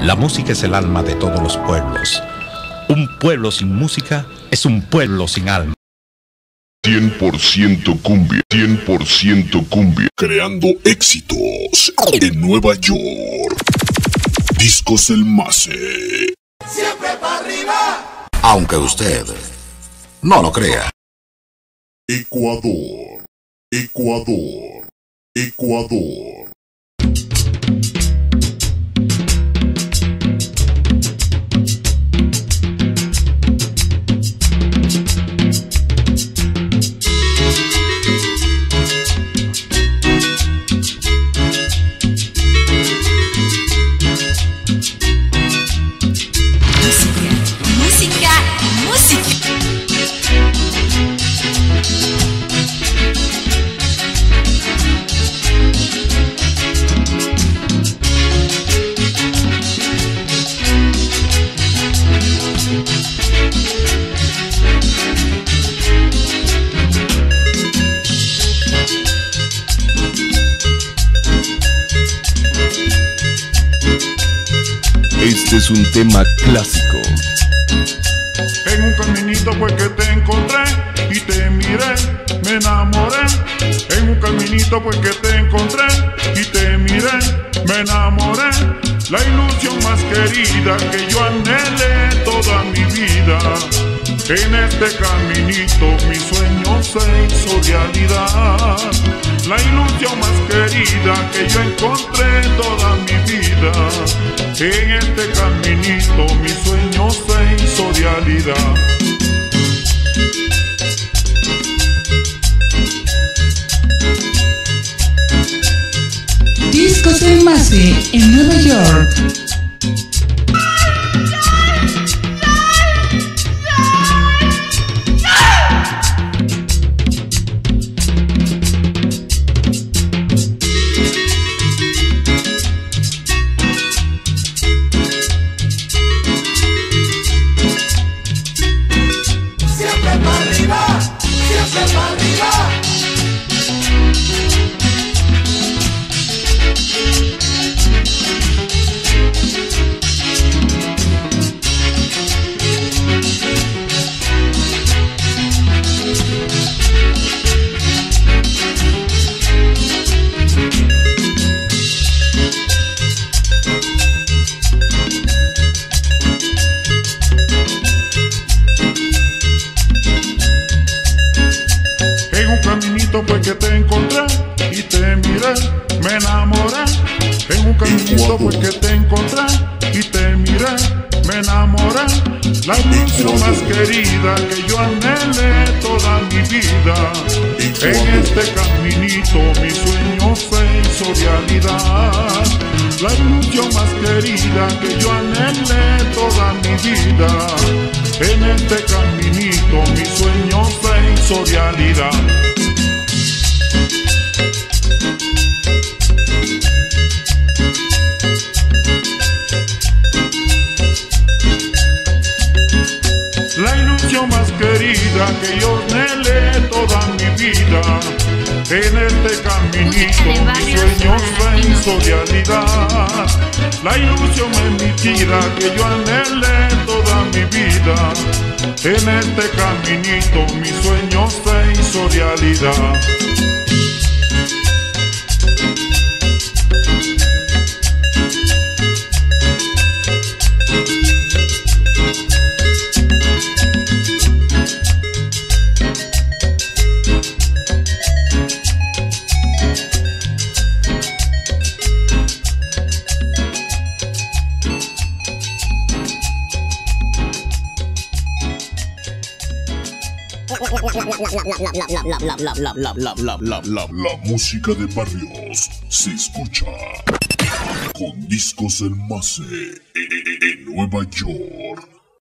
La música es el alma de todos los pueblos. Un pueblo sin música es un pueblo sin alma. 100% cumbia, 100% cumbia. Creando éxitos en Nueva York. Discos El Mase. Siempre para arriba. Aunque usted no lo crea. Ecuador, Ecuador, Ecuador. Este es un tema clásico. En un caminito pues que te encontré y te miré, me enamoré. En un caminito pues que te encontré y te miré, me enamoré. La ilusión más querida que yo anhelé toda mi vida. En este caminito mi sueño se hizo realidad. La ilusión más querida que yo encontré toda mi vida. En este caminito mi sueño se hizo realidad. Discos El Mase en Nueva York. Pues que te encontré y te miré, me enamoré. En un caminito pues que te encontré y te miré, me enamoré. La ilusión más querida que yo anhelé toda mi vida. En este caminito mi sueño se hizo realidad. La ilusión más querida que yo anhelé toda mi vida. En este caminito mi sueño se hizo realidad. La ilusión más querida que yo anhelé toda mi vida. En este caminito mi sueño se hizo realidad. La ilusión es mi vida que yo anhelé toda mi vida. En este caminito mi sueño se hizo realidad. La música de barrios se escucha con Discos El Mase en Nueva York.